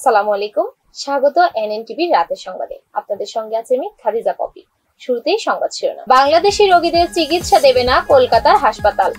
আসসালামু আলাইকুম, স্বাগত এনএনটিভি রাতের সংবাদে। আপনাদের সঙ্গে আছে আমি খাদিজা পপি। শুরুতেই সংবাদ শিরোনাম। বাংলাদেশি রোগীদের চিকিৎসা দেবে না কলকাতার হাসপাতাল।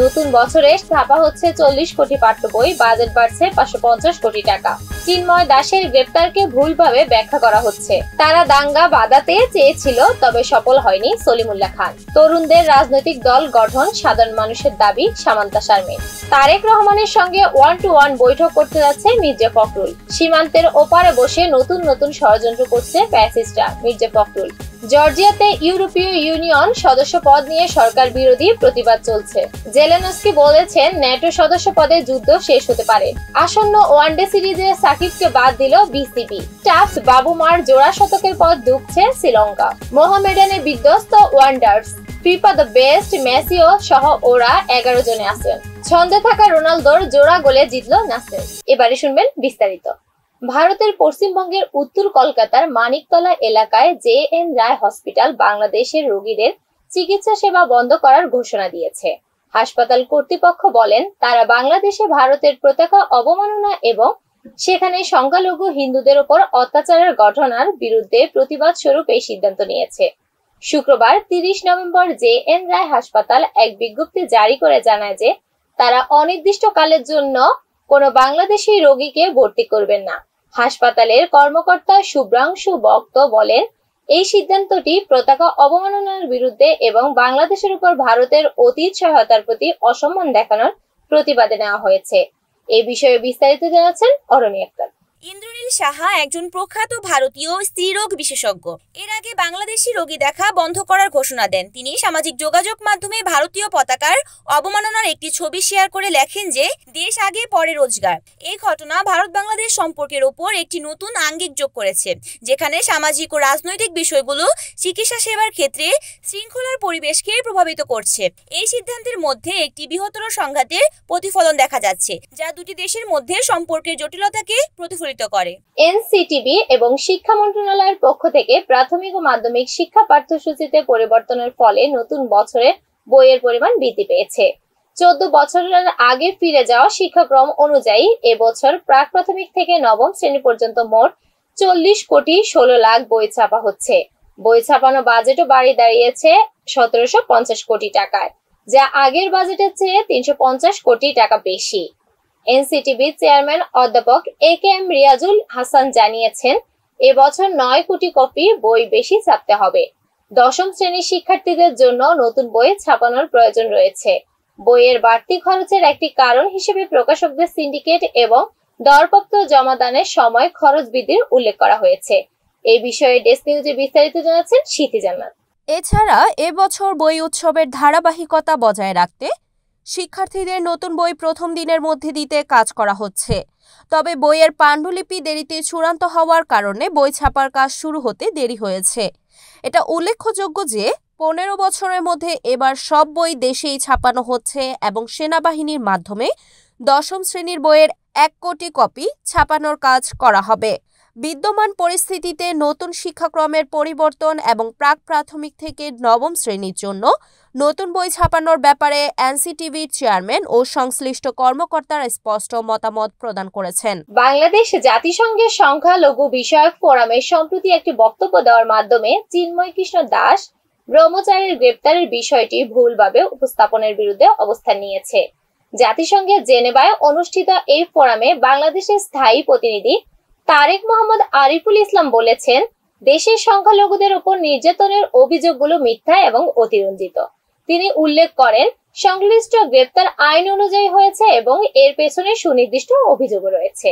নতুন বছরে ছাপা হচ্ছে 40 কোটি পাঠ্য বই, বাজেট বাড়ছে 550 কোটি টাকা। চিন্ময় দাসের গ্রেপ্তারকে ভুলভাবে ব্যাখ্যা করা হচ্ছে। তারা দাঙ্গা বাঁধাতে চেয়েছিল, তবে সফল হয়নি সলিমুল্লাহ খান। তরুণদের রাজনৈতিক দল গঠন সাধারণ মানুষের দাবি, সামান্তা শারমিন। তারেক রহমানের সঙ্গে 1-to-1 বৈঠক করতে যাচ্ছে মির্জা ফখরুল। সীমান্তের ওপারে বসে নতুন নতুন ষড়যন্ত্র করছে ফ্যাসিস্টরা, মির্জা ফখরুল। জর্জিয়াতে ইউরোপীয় ইউনিয়ন সদস্য পদ নিয়ে সরকার বিরোধী প্রতিবাদ চলছে। জেলেনস্কি বলেছেন ন্যাটো সদস্য পদে যুদ্ধ শেষ হতে পারে। আসন্ন ওয়ানডে সিরিজে সাকিবকে বাদ দিল বিসিবি। টাফস বাবুমার জোড়া শতকের পর দুঃখছে শ্রীলঙ্কা। মোহামেডানে বিধ্বস্ত ওয়ান্ডার্স। ফিফা দ্য বেস্ট মেসিও সহ ওরা 11 জনে আছেন। ছন্দে থাকা রোনালদোর জোড়া গোলে জিতল নাসের। এবারে শুনবেন বিস্তারিত। ভারতের পশ্চিমবঙ্গের উত্তর কলকাতার মানিকতলা এলাকায় জে.এন. রায় হসপিটাল বাংলাদেশের রোগীদের চিকিৎসা সেবা বন্ধ করার ঘোষণা দিয়েছে। হাসপাতাল কর্তৃপক্ষ বলেন, তারা বাংলাদেশে ভারতের পতাকা অবমাননা এবং সেখানে সংখ্যালঘু হিন্দুদের উপর অত্যাচারের ঘটনার বিরুদ্ধে প্রতিবাদ স্বরূপ এই সিদ্ধান্ত নিয়েছে। শুক্রবার 30 নভেম্বর জে.এন. রায় হাসপাতাল এক বিজ্ঞপ্তি জারি করে জানায় যে তারা অনির্দিষ্টকালের জন্য কোনো বাংলাদেশি রোগীকে ভর্তি করবেন না। হাসপাতালের কর্মকর্তা শুভ্রাংশু বক্ত বলেন, এই সিদ্ধান্তটি পতাকা অবমাননার বিরুদ্ধে এবং বাংলাদেশের উপর ভারতের অতীত সহায়তার প্রতি অসম্মান দেখানোর প্রতিবাদে নেওয়া হয়েছে। এই বিষয়ে বিস্তারিত জানাচ্ছেন অরণি আক্তার। ইন্দ্রনীল সাহা একজন প্রখ্যাত ভারতীয় স্ত্রীরোগ বিশেষজ্ঞ। এর আগে বাংলাদেশি রোগী দেখা বন্ধ করার ঘোষণা দেন। তিনি সামাজিক যোগাযোগ মাধ্যমে ভারতীয় পতাকার অবমাননার একটি ছবি শেয়ার করে লেখেন যে দেশ আগে পরে রোজগার। এই ঘটনা ভারত বাংলাদেশ সম্পর্কের ওপর একটি নতুন আঙ্গিক যোগ করেছে, যেখানে সামাজিক ও রাজনৈতিক বিষয়গুলো চিকিৎসা সেবার ক্ষেত্রে শৃঙ্খলার পরিবেশকে প্রভাবিত করছে। এই সিদ্ধান্তের মধ্যে একটি বৃহত্তর সংঘাতের প্রতিফলন দেখা যাচ্ছে, যা দুটি দেশের মধ্যে সম্পর্কের জটিলতাকে প্রতিফলিত করে। এনসিটিবি এবং শিক্ষা মন্ত্রণালয়ের পক্ষ থেকে প্রাথমিক ও মাধ্যমিক শিক্ষা পাঠ্যসূচিতে পরিবর্তনের ফলে নতুন বছরে বইয়ের পরিমাণ বৃদ্ধি পেয়েছে। 14 বছরের আগে ফিরে যাওয়া শিক্ষাক্রম অনুযায়ী এবছর প্রাক প্রাথমিক থেকে নবম শ্রেণী পর্যন্ত মোট 40 কোটি 16 লাখ বই ছাপা হচ্ছে। বই ছাপানো বাজেটও বাড়িয়ে দাঁড়িয়েছে 1750 কোটি টাকায়, যা আগের বাজেটের চেয়ে 350 কোটি টাকা বেশি। এনসিটিবির চেয়ারম্যান অধ্যাপক এ.কে.এম. রিয়াজুল হাসান জানিয়েছেন, এবছর 9 কোটি কপি বই বেশি ছাপতে হবে। দশম শ্রেণীর শিক্ষার্থীদের জন্য নতুন বই ছাপানোর প্রয়োজন রয়েছে। বইয়ের বাড়তি খরচের একটি কারণ হিসেবে প্রকাশকদের সিন্ডিকেট এবং দরপত্র জমাদানের সময় খরচ বৃদ্ধির উল্লেখ করা হয়েছে। এই বিষয়ে ডেস্ক নিউজে বিস্তারিত জানাচ্ছেন সিথি জান্নাত। এছাড়া এবছর বই উৎসবের ধারাবাহিকতা বজায় রাখতে শিক্ষার্থীদের নতুন বই প্রথম দিনের মধ্যে দিতে কাজ করা হচ্ছে। তবে বইয়ের পাণ্ডুলিপি দেরিতে চূড়ান্ত হওয়ার কারণে বই ছাপার কাজ শুরু হতে দেরি হয়েছে। এটা উল্লেখযোগ্য যে 15 বছরের মধ্যে এবার সব বই দেশেই ছাপানো হচ্ছে এবং সেনাবাহিনীর মাধ্যমে দশম শ্রেণীর বইয়ের 1 কোটি কপি ছাপানোর কাজ করা হবে। বিদ্যমান পরিস্থিতিতে নতুন শিক্ষাক্রমের পরিবর্তন এবং প্রাক প্রাথমিক থেকে নবম শ্রেণীর জন্য নতুন বই ছাপানোর ব্যাপারে এনসিটিভির চেয়ারম্যান ও সংশ্লিষ্ট কর্মকর্তারা স্পষ্ট মতামত প্রদান করেছেন। বাংলাদেশ জাতিসংঘের সংখ্যালঘু বিষয়ক ফোরামে সম্প্রতি একটি বক্তব্য দেওয়ার মাধ্যমে চিন্ময় কৃষ্ণ দাস ব্রহ্মচারীর গ্রেপ্তারের বিষয়টি ভুলভাবে উপস্থাপনের বিরুদ্ধে অবস্থান নিয়েছে। জাতিসংঘের জেনেভায় অনুষ্ঠিত এই ফোরামে বাংলাদেশের স্থায়ী প্রতিনিধি তারেক মোহাম্মদ আরিফুল ইসলাম বলেছেন, দেশের সংখ্যালঘুদের উপর নির্যাতনের অভিযোগগুলো মিথ্যা এবং অতিরঞ্জিত। তিনি উল্লেখ করেন, সংশ্লিষ্ট গ্রেপ্তার আইন অনুযায়ী হয়েছে এবং এর পেছনে সুনির্দিষ্ট অভিযোগও রয়েছে।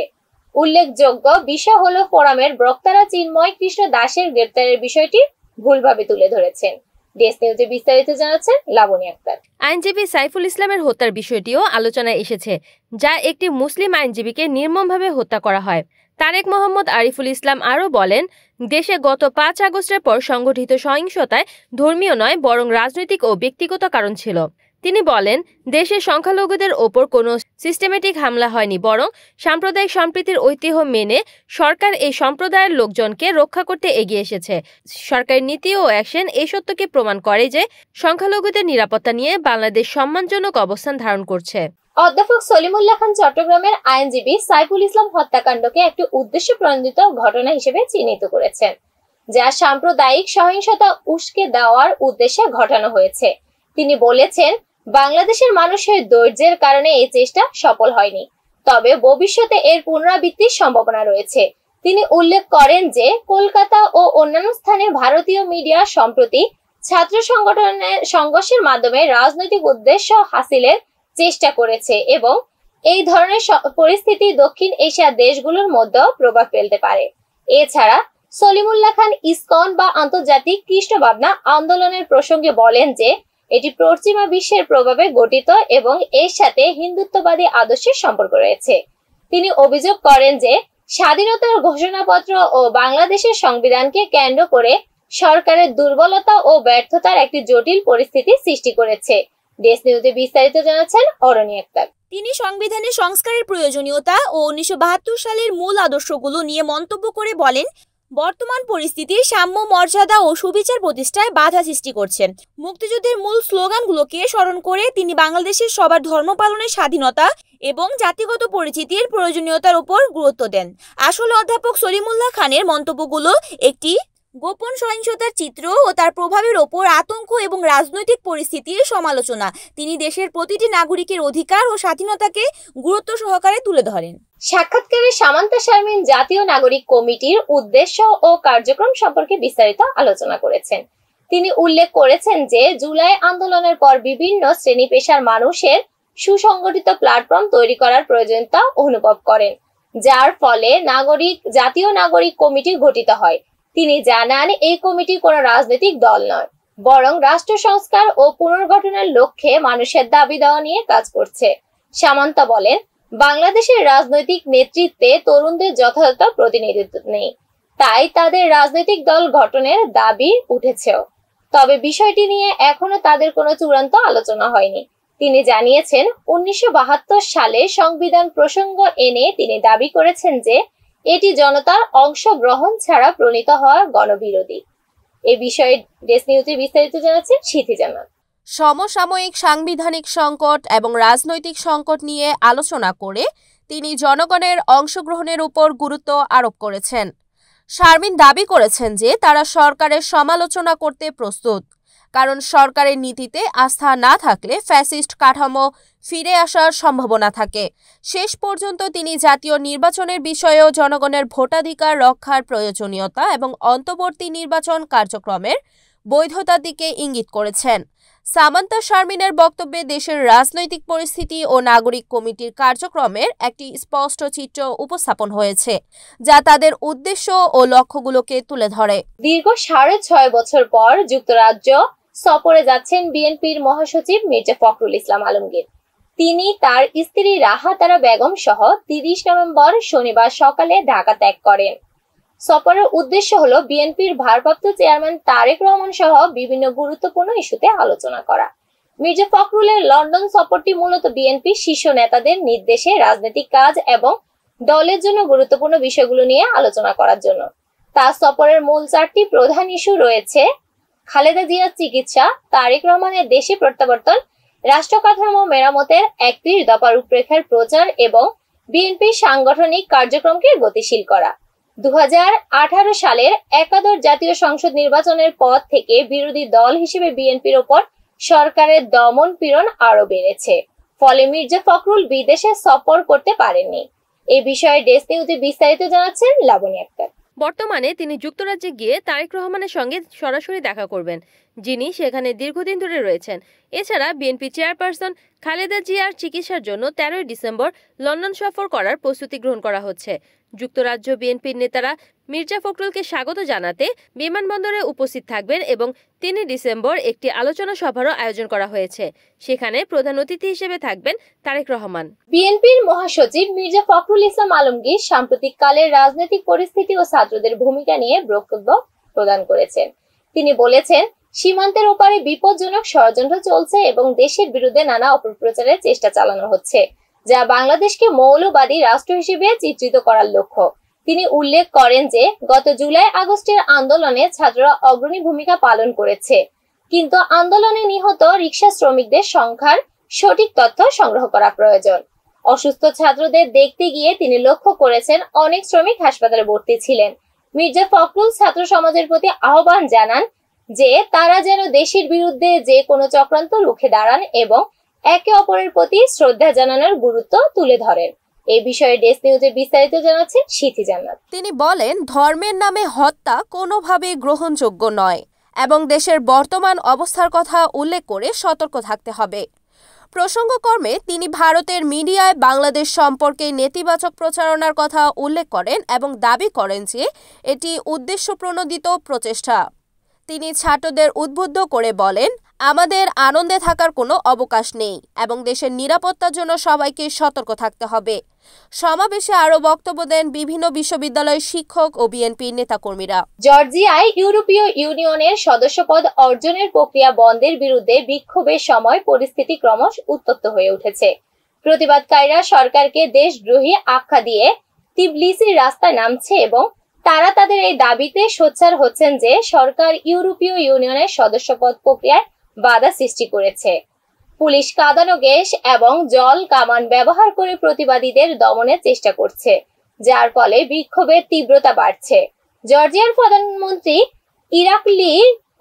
উল্লেখযোগ্য বিষয় হলো ফোরামের বক্তারা চিন্ময় কৃষ্ণ দাসের গ্রেপ্তারের বিষয়টি ভুলভাবে তুলে ধরেছেন। ডেস্ক নিউজে বিস্তারিত জানাচ্ছেন লাবণী আক্তার। আইনজীবী সাইফুল ইসলামের হত্যার বিষয়টিও আলোচনায় এসেছে, যা একটি মুসলিম আইনজীবীকে নির্মমভাবে হত্যা করা হয়। তারেক মোহাম্মদ আরিফুল ইসলাম আরও বলেন, দেশে গত 5 আগস্টের পর সংঘটিত সহিংসতায় ধর্মীয় নয় বরং রাজনৈতিক ও ব্যক্তিগত কারণ ছিল। তিনি বলেন, দেশের সংখ্যালঘুদের ওপর কোনো সিস্টেমেটিক হামলা হয়নি, বরং সাম্প্রদায়িক সম্প্রীতির ঐতিহ্য মেনে সরকার এই সম্প্রদায়ের লোকজনকে রক্ষা করতে এগিয়ে এসেছে। সরকারের নীতি ও অ্যাকশন এই সত্যকে প্রমাণ করে যে সংখ্যালঘুদের নিরাপত্তা নিয়ে বাংলাদেশ সম্মানজনক অবস্থান ধারণ করছে। অধ্যাপক সলিমুল্লাহ খান চট্টগ্রামের আইনজীবী সাইফুল ইসলাম হত্যাকাণ্ডকে একটি উদ্দেশ্য প্রণোদিত ঘটনা হিসেবে চিহ্নিত করেছেন, যা সাম্প্রদায়িক সহিংসতা উস্কে দেওয়ার উদ্দেশ্যে ঘটানো হয়েছে। তিনি বলেছেন, বাংলাদেশের মানুষের ধৈর্যের কারণে এই চেষ্টা সফল হয়নি, তবে ভবিষ্যতে এর পুনরাবৃত্তির সম্ভাবনা রয়েছে। তিনি উল্লেখ করেন যে কলকাতা ও অন্যান্য স্থানে ভারতীয় মিডিয়া সম্প্রতি ছাত্র সংগঠনের সংঘর্ষের মাধ্যমে রাজনৈতিক উদ্দেশ্য হাসিলের চেষ্টা করেছে এবং এই ধরনের পরিস্থিতি দক্ষিণ এশিয়ার দেশগুলোর মধ্যেও প্রভাব ফেলতে পারে। এছাড়া সলিমুল্লাহ খান ইসকন বা আন্তর্জাতিক কৃষ্ণ ভাবনা আন্দোলনের প্রসঙ্গে বলেন যে এটি পশ্চিমা বিশ্বের প্রভাবে গঠিত এবং এর সাথে হিন্দুত্ববাদী আদর্শের সম্পর্ক রয়েছে। তিনি অভিযোগ করেন যে স্বাধীনতার ঘোষণাপত্র ও বাংলাদেশের সংবিধানকে কেন্দ্র করে সরকারের দুর্বলতা ও ব্যর্থতার একটি জটিল পরিস্থিতি সৃষ্টি করেছে। দেশ নিউজে বিস্তারিত জানাচ্ছেন অরণি আক্তার। তিনি সংবিধানের সংস্কারের প্রয়োজনীয়তা ও 1972 সালের মূল আদর্শগুলো নিয়ে মন্তব্য করে বলেন, বর্তমান পরিস্থিতি সাম্য, মর্যাদা ও সুবিচার প্রতিষ্ঠায় বাধা সৃষ্টি করছে। মুক্তিযুদ্ধের মূল স্লোগানগুলোকে স্মরণ করে তিনি বাংলাদেশের সবার ধর্ম পালনের স্বাধীনতা এবং জাতিগত পরিচিতির প্রয়োজনীয়তার উপর গুরুত্ব দেন। আসলে অধ্যাপক সলিমুল্লাহ খানের মন্তব্যগুলো একটি গোপন সহিংসতার চিত্র ও তার প্রভাবের ওপর আতঙ্ক এবং রাজনৈতিক পরিস্থিতির সমালোচনা। তিনি দেশের প্রতিটি নাগরিকের অধিকার ও স্বাধীনতাকে গুরুত্ব সহকারে তুলে ধরেন। সাক্ষাৎকারে সামান্তা শারমিন জাতীয় নাগরিক কমিটির উদ্দেশ্য ও কার্যক্রম সম্পর্কে বিস্তারিত আলোচনা করেছেন। তিনি উল্লেখ করেছেন যে জুলাই আন্দোলনের পর বিভিন্ন শ্রেণী পেশার মানুষের সুসংগঠিত প্ল্যাটফর্ম তৈরি করার প্রয়োজনীয়তা অনুভব করেন, যার ফলে জাতীয় নাগরিক কমিটি গঠিত হয়। তিনি জানান, এই কমিটি কোনো রাজনৈতিক দল নয়, বরং রাষ্ট্র সংস্কার ও পুনর্গঠনের লক্ষ্যে মানুষের দাবি দেওয়া নিয়ে কাজ করছে। সামান্তা বলেন, বাংলাদেশের রাজনৈতিক নেতৃত্বে তরুণদের যথাযথ প্রতিনিধিত্ব নেই, তাই তাদের রাজনৈতিক দল গঠনের দাবি উঠেছেও, তবে বিষয়টি নিয়ে এখনো তাদের কোনো চূড়ান্ত আলোচনা হয়নি। তিনি জানিয়েছেন, 1972 সালে সংবিধান প্রসঙ্গ এনে তিনি দাবি করেছেন যে এটি জনতার অংশগ্রহণ ছাড়া প্রণীত হওয়া গণবিরোধী। এই বিষয়ে দেশ নিউজে বিস্তারিত জানাচ্ছেন সিথি জান্নাত। সমসাময়িক সাংবিধানিক সংকট এবং রাজনৈতিক সংকট নিয়ে আলোচনা করে তিনি জনগণের অংশগ্রহণের উপর গুরুত্ব আরোপ করেছেন। শারমিন দাবি করেছেন যে তারা সরকারের সমালোচনা করতে প্রস্তুত, কারণ সরকারের নীতিতে আস্থা না থাকলে ফ্যাসিস্ট কাঠামো ফিরে আসার সম্ভাবনা থাকে। শেষ পর্যন্ত তিনি জাতীয় নির্বাচনের বিষয়েও জনগণের ভোটাধিকার রক্ষার প্রয়োজনীয়তা এবং অন্তর্বর্তী নির্বাচন কার্যক্রমের বৈধতার দিকে ইঙ্গিত করেছেন। সামান্তা শারমিনের বক্তব্যে দেশের রাজনৈতিক পরিস্থিতি ও নাগরিক কমিটির কার্যক্রমের একটি স্পষ্ট চিত্র উপস্থাপন হয়েছে, যা তাদের উদ্দেশ্য ও লক্ষ্যগুলোকে তুলে ধরে। দীর্ঘ 6.5 বছর পর যুক্তরাজ্য সফরে যাচ্ছেন বিএনপির মহাসচিব মির্জা ফখরুল ইসলাম আলমগীর। তিনি তার স্ত্রী রাহাতারা বেগম সহ 30 নভেম্বর শনিবার সকালে ঢাকা ত্যাগ করেন। সফরের উদ্দেশ্য হলো বিএনপির ভারপ্রাপ্ত চেয়ারম্যান তারেক রহমান সহ বিভিন্ন গুরুত্বপূর্ণ ইস্যুতে আলোচনা করা। মির্জা ফখরুলের লন্ডন সফরটি মূলত বিএনপির শীর্ষ নেতাদের নির্দেশে রাজনৈতিক কাজ এবং দলের জন্য গুরুত্বপূর্ণ বিষয়গুলো নিয়ে আলোচনা করার জন্য। তার সফরের মূল 4টি প্রধান ইস্যু রয়েছে: খালেদা জিয়ার চিকিৎসা, তারেক রহমানের দেশে প্রত্যাবর্তন, রাষ্ট্র কাঠামো মেরামতের 31 দফা রূপরেখার প্রচার এবং বিএনপির সাংগঠনিক কার্যক্রমকে গতিশীল করা। 2018 সালের একাদশ জাতীয় সংসদ নির্বাচনের পর থেকে বিরোধী দল হিসেবে বিএনপির ওপর সরকারের দমন পীড়ন আরো বেড়েছে, ফলে মির্জা ফখরুল বিদেশে সফর করতে পারেননি। এই বিষয়ে দেশ নিউজে বিস্তারিত জানাচ্ছেন লাবণী আক্তার। বর্তমানে তিনি যুক্তরাজ্যে গিয়ে তারেক রহমানের সঙ্গে সরাসরি দেখা করবেন, যিনি সেখানে দীর্ঘদিন ধরে রয়েছেন। এছাড়া বিএনপি চেয়ারপারসন খালেদা জিয়ার চিকিৎসার জন্য 13 ডিসেম্বর লন্ডন সফর করার প্রস্তুতি গ্রহণ করা হচ্ছে। যুক্তরাজ্য বিএনপির নেতারা মির্জা ফখরুলকে স্বাগত জানাতে বিমানবন্দরে উপস্থিত থাকবেন এবং 3 ডিসেম্বর একটি আলোচনা সভারও আয়োজন করা হয়েছে। সেখানে প্রধান অতিথি হিসেবে থাকবেন তারেক রহমান। বিএনপির মহাসচিব মির্জা ফখরুল ইসলাম আলমগীর সাম্প্রতিক কালের রাজনৈতিক পরিস্থিতি ও ছাত্রদের ভূমিকা নিয়ে বক্তব্য প্রদান করেছেন। তিনি বলেছেন, সীমান্তের ওপারে বিপজ্জনক ষড়যন্ত্র চলছে এবং দেশের বিরুদ্ধে নানা অপপ্রচারের চেষ্টা চালানো হচ্ছে, যা বাংলাদেশকে মৌলবাদী রাষ্ট্র হিসেবে চিত্রিত করার লক্ষ্য। তিনি উল্লেখ করেন যে গত জুলাই আগস্টের আন্দোলনে ছাত্ররা অগ্রণী ভূমিকা পালন করেছে, কিন্তু আন্দোলনে নিহত রিকশা শ্রমিকদের সংখ্যার সঠিক তথ্য সংগ্রহ করা প্রয়োজন। অসুস্থ ছাত্রদের দেখতে গিয়ে তিনি লক্ষ্য করেছেন অনেক শ্রমিক হাসপাতালে ভর্তি ছিলেন। মির্জা ফখরুল ছাত্র সমাজের প্রতি আহ্বান জানান যে তারা যেন দেশের বিরুদ্ধে যে কোনো চক্রান্ত রুখে দাঁড়ান এবং একে অপরের প্রতি শ্রদ্ধা জানানোর গুরুত্ব তুলে ধরেন। এই বিষয়ে ডেস্ক নিউজে বিস্তারিত জানাচ্ছেন সিথি জান্নাত। তিনি বলেন, ধর্মের নামে হত্যা কোনোভাবেই গ্রহণযোগ্য নয় এবং দেশের বর্তমান অবস্থার কথা উল্লেখ করে সতর্ক থাকতে হবে। প্রসঙ্গক্রমে তিনি ভারতের মিডিয়ায় বাংলাদেশ সম্পর্কে নেতিবাচক প্রচারণার কথা উল্লেখ করেন এবং দাবি করেন যে এটি উদ্দেশ্যপ্রণোদিত প্রচেষ্টা। তিনি ছাত্রদের উদ্বুদ্ধ করে বলেন, আমাদের আনন্দে থাকার কোনো অবকাশ নেই এবং দেশের নিরাপত্তার জন্য সবাইকে সতর্ক থাকতে হবে। সমাবেশে আরও বক্তব্য দেন বিভিন্ন বিশ্ববিদ্যালয়ের শিক্ষক ও বিএনপির নেতাকর্মীরা। জর্জিয়ায় ইউরোপীয় ইউনিয়নের সদস্যপদ অর্জনের প্রক্রিয়া বন্ধের বিরুদ্ধে বিক্ষোভের সময় পরিস্থিতি ক্রমশ উত্তপ্ত হয়ে উঠেছে। প্রতিবাদকারীরা সরকারকে দেশদ্রোহী আখ্যা দিয়ে তিবলিসির রাস্তায় নামছে এবং তারা তাদের এই দাবিতে সোচ্চার হচ্ছেন যে সরকার ইউরোপীয় ইউনিয়নের সদস্যপদ প্রক্রিয়ায় বাধা সৃষ্টি করেছে। পুলিশ কাঁদানো গ্যাস এবং জল কামান ব্যবহার করে প্রতিবাদীদের দমনের চেষ্টা করছে, যার ফলে বিক্ষোভের তীব্রতা বাড়ছে। জর্জিয়ার প্রধানমন্ত্রী ইরাকলি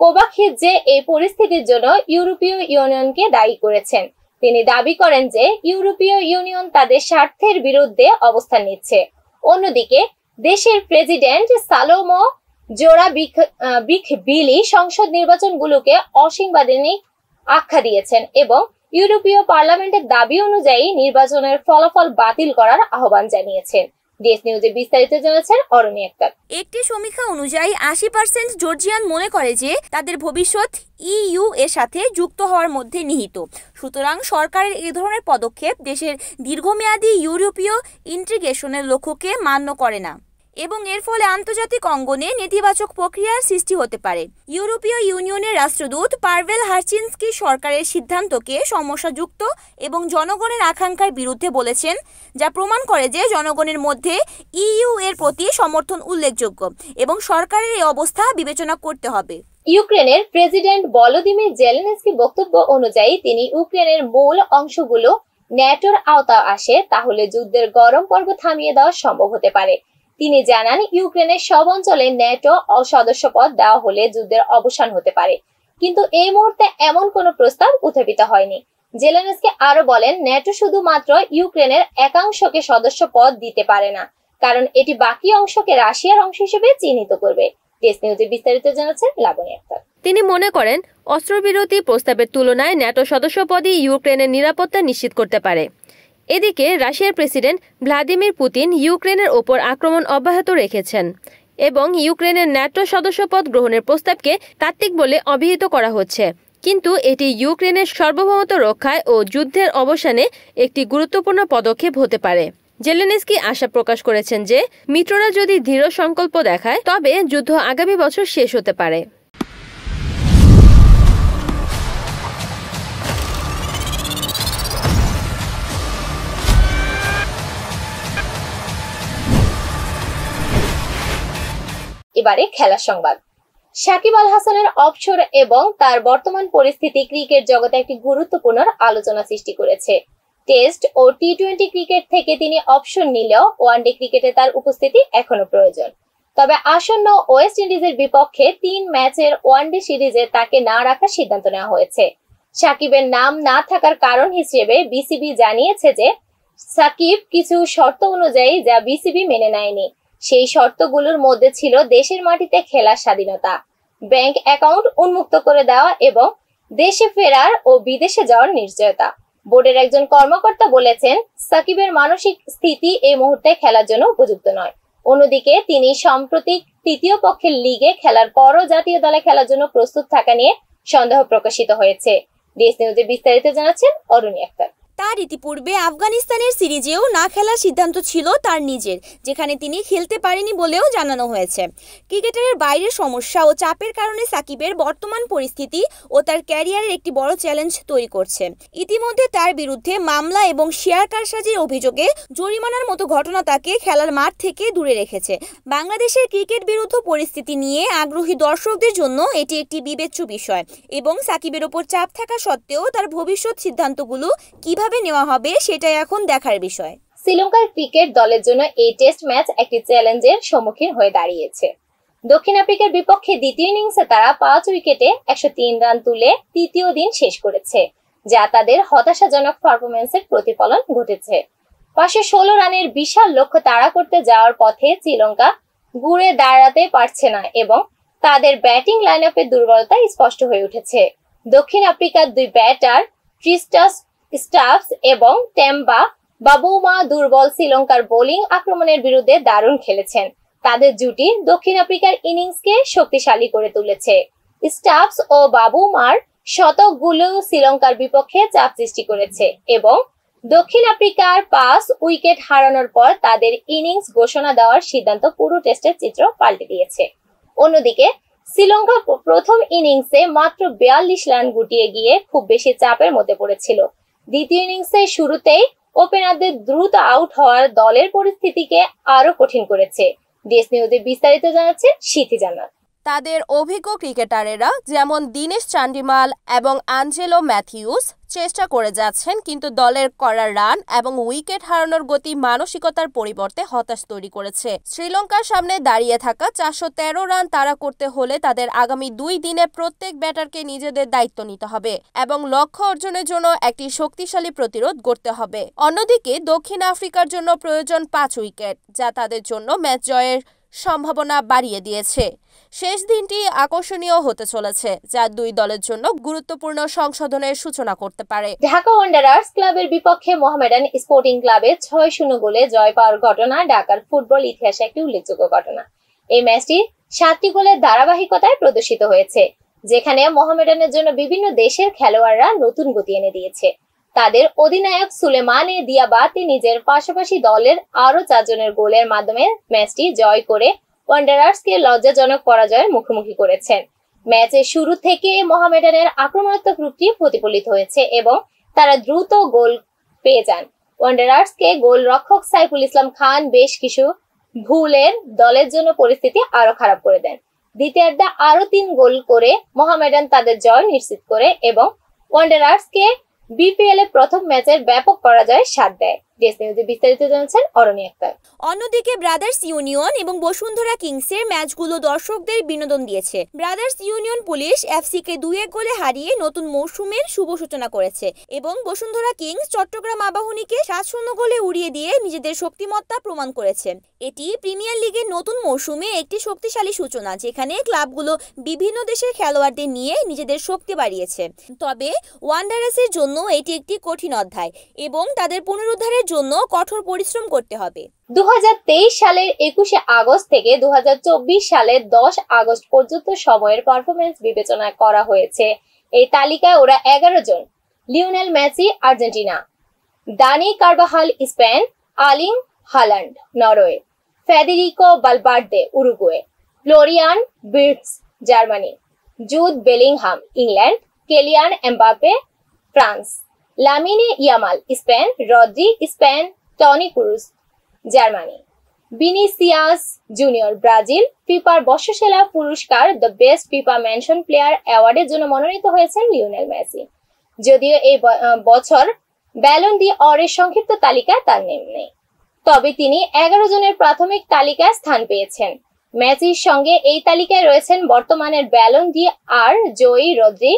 কোবাখিদজে এই পরিস্থিতির জন্য ইউরোপীয় ইউনিয়নকে দায়ী করেছেন। তিনি দাবি করেন যে ইউরোপীয় ইউনিয়ন তাদের স্বার্থের বিরুদ্ধে অবস্থান নিচ্ছে। অন্যদিকে দেশের প্রেসিডেন্ট সালোমো জোরাবিখবিলি সংসদ নির্বাচনগুলোকে অসাংবিধানিক আখ্যা দিয়েছেন এবং ইউরোপীয় পার্লামেন্টের দাবি অনুযায়ী নির্বাচনের ফলাফল বাতিল করার আহ্বান জানিয়েছেন। ডেস্ক নিউজে বিস্তারিত জানাচ্ছেন অরণি আক্তার। একটি সমীক্ষা অনুযায়ী 80% জর্জিয়ান মনে করে যে তাদের ভবিষ্যৎ ইইউ এর সাথে যুক্ত হওয়ার মধ্যে নিহিত। সুতরাং সরকারের এই ধরনের পদক্ষেপ দেশের দীর্ঘমেয়াদী ইউরোপীয় ইন্টিগ্রেশনের লক্ষ্যকে মান্য করে না এবং এর ফলে আন্তর্জাতিক অঙ্গনে নেতিবাচক প্রক্রিয়ার সৃষ্টি হতে পারে। ইউরোপীয় ইউনিয়নের রাষ্ট্রদূত পারভেল হারচিনস্কি সরকারের সিদ্ধান্তকে সমস্যাযুক্ত এবং জনগণের আকাঙ্ক্ষার বিরুদ্ধে বলেছেন, যা প্রমাণ করে যে জনগণের মধ্যে ইইউ এর প্রতি সমর্থন উল্লেখযোগ্য এবং সরকারের এই অবস্থা বিবেচনা করতে হবে। ইউক্রেনের প্রেসিডেন্ট ভলোদিমির জেলেনস্কি বক্তব্য অনুযায়ী তিনি ইউক্রেনের মূল অংশগুলো ন্যাটোর আওতায় আসে তাহলে যুদ্ধের গরম পর্ব থামিয়ে দেওয়া সম্ভব হতে পারে। তিনি জানান, ইউক্রেনের সব অঞ্চলে ন্যাটো সদস্যপদ দেওয়া হলে যুদ্ধের অবসান হতে পারে, কিন্তু এই মুহূর্তে এমন কোনো প্রস্তাব উত্থাপিত হয়নি। জেলেনস্কি আরো বলেন, ন্যাটো শুধুমাত্র ইউক্রেনের একাংশকে সদস্যপদ দিতে পারে না, কারণ এটি বাকি অংশকে রাশিয়ার অংশ হিসেবে চিহ্নিত করবে। ডেস্ক নিউজে বিস্তারিত জানাচ্ছেন লাবণী আক্তার। তিনি মনে করেন, অস্ত্রবিরতি প্রস্তাবের তুলনায় ন্যাটো সদস্যপদই ইউক্রেনের নিরাপত্তা নিশ্চিত করতে পারে। এদিকে রাশিয়ার প্রেসিডেন্ট ভ্লাদিমির পুতিন ইউক্রেনের ওপর আক্রমণ অব্যাহত রেখেছেন এবং ইউক্রেনের ন্যাটো সদস্যপদ গ্রহণের প্রস্তাবকে তাত্ত্বিক বলে অভিহিত করা হচ্ছে, কিন্তু এটি ইউক্রেনের সার্বভৌমত্ব রক্ষায় ও যুদ্ধের অবসানে একটি গুরুত্বপূর্ণ পদক্ষেপ হতে পারে। জেলেনস্কি আশা প্রকাশ করেছেন যে মিত্ররা যদি দৃঢ় সংকল্প দেখায় তবে যুদ্ধ আগামী বছর শেষ হতে পারে। এবারে খেলার সংবাদ। সাকিব আল হাসানের অবসর এবং তার বর্তমান পরিস্থিতি ক্রিকেট জগতে একটি গুরুত্বপূর্ণ আলোচনা সৃষ্টি করেছে। টেস্ট ও টি-20 ক্রিকেট থেকে তিনি অবসর নিলেও ওয়ানডে ক্রিকেটে তার উপস্থিতি এখনো প্রয়োজন। তবে আসন্ন ওয়েস্ট ইন্ডিজের বিপক্ষে 3 ম্যাচের ওয়ানডে সিরিজে তাকে না রাখার সিদ্ধান্ত নেওয়া হয়েছে। সাকিবের নাম না থাকার কারণ হিসেবে বিসিবি জানিয়েছে যে সাকিব কিছু শর্ত অনুযায়ী যা বিসিবি মেনে নেয়নি। সেই শর্তগুলোর মধ্যে ছিল দেশের মাটিতে খেলার স্বাধীনতা, ব্যাংক অ্যাকাউন্ট উন্মুক্ত করে দেওয়া এবং দেশে ফেরার ও বিদেশে যাওয়ার নিশ্চয়তা। বোর্ডের একজন কর্মকর্তা বলেছেন, সাকিবের মানসিক স্থিতি এই মুহূর্তে খেলার জন্য উপযুক্ত নয়। অন্যদিকে তিনি সাম্প্রতিক তৃতীয় পক্ষের লিগে খেলার পরও জাতীয় দলে খেলার জন্য প্রস্তুত থাকা নিয়ে সন্দেহ প্রকাশিত হয়েছে। ডেস্ক নিউজে বিস্তারিত জানাচ্ছেন অরণি আক্তার। তার ইতিপূর্বে আফগানিস্তানের সিরিজেও না খেলার সিদ্ধান্ত ছিল তার নিজের, যেখানে তিনি খেলতে পারেনি বলেও জানানো হয়েছে। ক্রিকেটারের বাইরের সমস্যা ও চাপের কারণে সাকিবের বর্তমান পরিস্থিতি ও তার ক্যারিয়ারের একটি বড় চ্যালেঞ্জ তৈরি করছে। ইতিমধ্যে তার বিরুদ্ধে মামলা এবং শেয়ার কারসাজির অভিযোগে জরিমানার মতো ঘটনা তাকে খেলার মাঠ থেকে দূরে রেখেছে। বাংলাদেশের ক্রিকেট বিরুদ্ধ পরিস্থিতি নিয়ে আগ্রহী দর্শকদের জন্য এটি একটি বিবেচ্য বিষয় এবং সাকিবের ওপর চাপ থাকা সত্ত্বেও তার ভবিষ্যৎ সিদ্ধান্তগুলো কিভাবে নেওয়া হবে সেটাই এখন দেখার বিষয়। শ্রীলঙ্কার ক্রিকেট দলের জন্য এই টেস্ট ম্যাচ একটি চ্যালেঞ্জের সম্মুখীন হয়ে দাঁড়িয়েছে। দক্ষিণ আফ্রিকার বিপক্ষে দ্বিতীয় ইনিংসে তারা 5 উইকেটে 103 রান তুলে তৃতীয় দিন শেষ করেছে, যা তাদের হতাশাজনক পারফরম্যান্সের প্রতিফলন ঘটেছে। 516 রানের বিশাল লক্ষ্য তাড়া করতে যাওয়ার পথে শ্রীলঙ্কা ঘুরে দাঁড়াতে পারছে না এবং তাদের ব্যাটিং লাইনআপের দুর্বলতা স্পষ্ট হয়ে উঠেছে। দক্ষিণ আফ্রিকার দুই ব্যাটার ট্রিস্টাস স্টাফস এবং টেম্বা বাবুমা দুর্বল শ্রীলঙ্কার বোলিং আক্রমণের বিরুদ্ধে দারুণ খেলেছেন। তাদের জুটি দক্ষিণ আফ্রিকার ইনিংসকে শক্তিশালী করে তুলেছে। স্টাফস ও বাবুমার শতকগুলো শ্রীলঙ্কার বিপক্ষে চাপ সৃষ্টি করেছে এবং দক্ষিণ আফ্রিকার 5 উইকেট হারানোর পর তাদের ইনিংস ঘোষণা দেওয়ার সিদ্ধান্ত পুরো টেস্টের চিত্র পাল্টে দিয়েছে। অন্যদিকে শ্রীলঙ্কা প্রথম ইনিংসে মাত্র 42 রান গুটিয়ে গিয়ে খুব বেশি চাপের মধ্যে পড়েছিল। দ্বিতীয় ইনিংসের শুরুতেই ওপেনারদের দ্রুত আউট হওয়ার দলের পরিস্থিতিকে আরো কঠিন করেছে। দেশ নিউজে বিস্তারিত জানাচ্ছে সিথি জান্নাত। তাদের অভিজ্ঞ ক্রিকেটারেরা যেমন দীনেশ চান্ডিমাল এবং আঞ্জেলো ম্যাথিউস চেষ্টা করে যাচ্ছেন, কিন্তু দলের করা রান এবং উইকেট হারানোর গতি মানসিকতার পরিবর্তে হতাশ তৈরি করেছে। শ্রীলঙ্কার সামনে দাঁড়িয়ে থাকা 413 রান তাড়া করতে হলে তাদের আগামী 2 দিনে প্রত্যেক ব্যাটারকে নিজেদের দায়িত্ব নিতে হবে এবং লক্ষ্য অর্জনের জন্য একটি শক্তিশালী প্রতিরোধ গড়তে হবে। অন্যদিকে দক্ষিণ আফ্রিকার জন্য প্রয়োজন 5 উইকেট, যা তাদের জন্য ম্যাচ জয়ের সম্ভাবনা বাড়িয়ে দিয়েছে। শেষ দিনটি আকর্ষণীয় হতে চলেছে, যা দুই দলের জন্য গুরুত্বপূর্ণ সংশোধনের সূচনা করতে পারে। ঢাকা ওয়ান্ডারার্স ক্লাবের বিপক্ষে মোহামেডান স্পোর্টিং ক্লাবের 6-0 গোলে জয় পাওয়ার ঘটনা ঢাকার ফুটবল ইতিহাসে একটি উল্লেখযোগ্য ঘটনা। এই ম্যাচটি 7টি গোলের ধারাবাহিকতায় প্রদর্শিত হয়েছে, যেখানে মোহামেডানের জন্য বিভিন্ন দেশের খেলোয়াড়রা নতুন গতি এনে দিয়েছে। তাদের অধিনায়ক সুলেমানে দিয়াবাতে নিজের পাশাপাশি দলের আরো 4 জনের গোলের মাধ্যমে ম্যাচটি জয় করে ওয়ান্ডারার্সকে লজ্জাজনক পরাজয়ের মুখোমুখি করেছেন। ম্যাচের শুরু থেকে মোহামেডানের আক্রমণাত্মক রূপটি প্রতিফলিত হয়েছে এবং তারা দ্রুত গোল পেয়ে যান। ওয়ান্ডারার্সকে গোলরক্ষক সাইফুল ইসলাম খান বেশ কিছু ভুলের দলের জন্য পরিস্থিতি আরো খারাপ করে দেন। দ্বিতীয়ার্ধে আরো 3 গোল করে মোহামেডান তাদের জয় নিশ্চিত করে এবং ওয়ান্ডারার্সকে বিপিএল এর প্রথম ম্যাচের ব্যাপক পরাজয়ের স্বাদ দেয়। দেশ নিউজে বিস্তারিত জানাচ্ছেন অরণি আক্তার। অন্যদিকে ব্রাদার্স ইউনিয়ন এবং বসুন্ধরা কিংসের ম্যাচগুলো দর্শকদের বিনোদন দিয়েছে। ব্রাদার্স ইউনিয়ন পুলিশ এফসিকে 2-1 গোলে হারিয়ে নতুন মৌসুমের শুভ সূচনা করেছে এবং বসুন্ধরা কিংস চট্টগ্রাম আবাহনীকে 7-0 গোলে উড়িয়ে দিয়ে নিজেদের শক্তিমত্তা প্রমাণ করেছে। এটি প্রিমিয়ার লিগের নতুন মৌসুমে একটি শক্তিশালী সূচনা, যেখানে ক্লাবগুলো বিভিন্ন দেশের খেলোয়াড়দের নিয়ে নিজেদের শক্তি বাড়িয়েছে। তবে ওয়ান্ডারার্সের জন্য এটি একটি কঠিন অধ্যায় এবং তাদের পুনরুদ্ধারের জন্য কঠোর পরিশ্রম করতে হবে। 2023 সালের 21 আগস্ট থেকে 2024 সালের 10 আগস্ট পর্যন্ত সময়ের পারফরমেন্স বিবেচনা করা হয়েছে। এই তালিকায় ওরা 11 জন: Lionel Messi Argentina, Dani Carvajal Spain, Erling Haaland Norway, Federico Valverde Uruguay, Florian Wirtz Germany, Jude Bellingham England, Kylian Mbappe France, Lamine Yamal Spain, Rodri Spain, Toni Kroos Germany, Vinicius Junior Brazil. ফিফার বর্ষসেরা পুরস্কার the best FIFA men's player অ্যাওয়ার্ডের জন্য মনোনীত হয়েছেন Lionel Messi. যদিও এই বছর ব্যালন ডি অরের সংক্ষিপ্ত তালিকায় তার নাম নেই, তবে তিনি 11 জনের প্রাথমিক তালিকায় স্থান পেয়েছেন। মেসির সঙ্গে এই তালিকায় রয়েছেন বর্তমানের ব্যালন ডি আর জয়ী রদ্রি,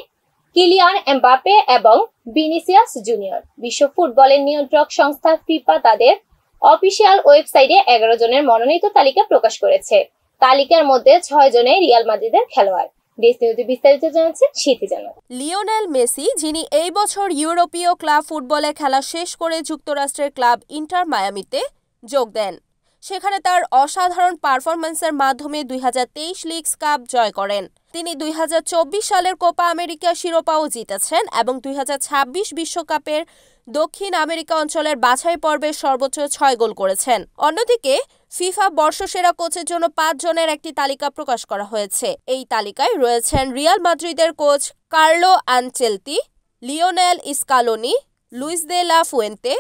কিলিয়ান এমবাপে এবং ভিনিসিয়াস জুনিয়র। বিশ্ব ফুটবলের নিয়ন্ত্রক সংস্থা ফিফা তাদের অফিসিয়াল ওয়েবসাইটে 11 জনের মনোনীত তালিকা প্রকাশ করেছে। তালিকার মধ্যে 6 জনে রিয়াল মাদ্রিদের খেলোয়াড়। দেশ নিউজে বিস্তারিত জানাচ্ছে সিথি জান্নাত। লিওনেল মেসি, যিনি এই বছর ইউরোপীয় ক্লাব ফুটবলে খেলা শেষ করে যুক্তরাষ্ট্রের ক্লাব ইন্টার মায়ামিতে যোগ দেন, সেখানে তার অসাধারণ পারফরম্যান্সের মাধ্যমে 2023 লিগস কাপ জয় করেন। তিনি 2024 সালের কোপা আমেরিকা শিরোপাও জিতেছেন এবং 2026 বিশ্বকাপের দক্ষিণ আমেরিকা অঞ্চলের বাছাই পর্বে সর্বোচ্চ 6 গোল করেছেন। অন্যদিকে ফিফা বর্ষসেরা কোচের জন্য 5 জনের একটি তালিকা প্রকাশ করা হয়েছে। এই তালিকায় রয়েছেন রিয়াল মাদ্রিদের coach Carlo Ancelotti, Lionel Scaloni, Luis de la Fuente,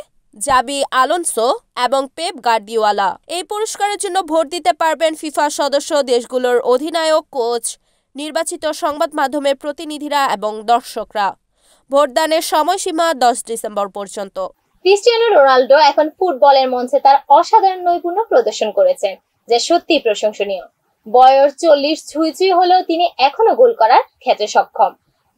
Xabi Alonso এবং পেপ গার্দিওয়ালা। এই পুরস্কারের জন্য ভোট দিতে পারবেন ফিফা সদস্য দেশগুলোর অধিনায়ক, কোচ, নির্বাচিত সংবাদ মাধ্যমের প্রতিনিধিরা এবং দর্শকরা। ভোটদানের সময়সীমা 10 ডিসেম্বর পর্যন্ত। ক্রিস্টিয়ানো রোনাল্ডো এখন ফুটবলের মঞ্চে তার অসাধারণ নৈপুণ্য প্রদর্শন করেছেন, যা সত্যিই প্রশংসনীয়। বয়স 40 ছুঁই হলেও তিনি এখনো গোল করার ক্ষেত্রে সক্ষম।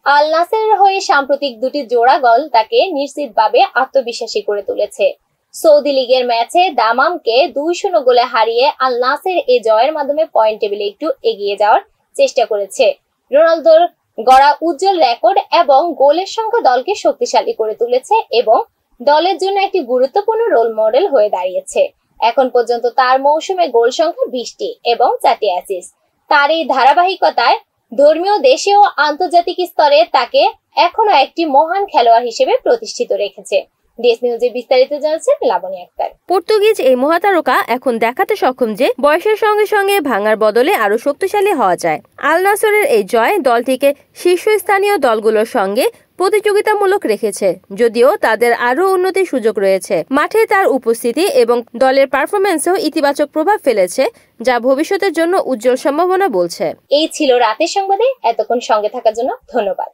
আল নাসেরের হয়ে সাম্প্রতিক দুটি জোড়া গোল তাকে নিশ্চিতভাবে আত্মবিশ্বাসী করে তুলেছে। সৌদি লীগের ম্যাচে দামামকে 2-0 গোলে হারিয়ে আল নাসের এই জয়ের মাধ্যমে পয়েন্ট টেবিলে একটু এগিয়ে যাওয়ার চেষ্টা করেছে। রোনালদোর গড়া উজ্জ্বল রেকর্ড এবং গোলের সংখ্যা দলকে শক্তিশালী করে তুলেছে এবং দলের জন্য একটি গুরুত্বপূর্ণ রোল মডেল হয়ে দাঁড়িয়েছে। এখন পর্যন্ত তার মৌসুমে গোল সংখ্যা 20টি এবং 4টি অ্যাসিস্ট। তার এই ধারাবাহিকতায় ধর্মীয় দেশে ও আন্তর্জাতিক স্তরে তাকে এখনো একটি মহান খেলোয়াড় হিসেবে প্রতিষ্ঠিত রেখেছে। দেশ নিউজে বিস্তারিত জানাচ্ছেন লাবণী আক্তার। পর্তুগিজ এই মহাতারকা এখন দেখাতে সক্ষম যে বয়সের সঙ্গে সঙ্গে ভাঙার বদলে আরো শক্তিশালী হওয়া যায়। আল নাসরের এই জয় দলটিকে শীর্ষস্থানীয় দলগুলোর সঙ্গে প্রতিযোগিতামূলক রেখেছে, যদিও তাদের আরও উন্নতির সুযোগ রয়েছে। মাঠে তার উপস্থিতি এবং দলের পারফরম্যান্সেও ইতিবাচক প্রভাব ফেলেছে, যা ভবিষ্যতের জন্য উজ্জ্বল সম্ভাবনা বলছে। এই ছিল রাতের সংবাদে। এতক্ষণ সঙ্গে থাকার জন্য ধন্যবাদ।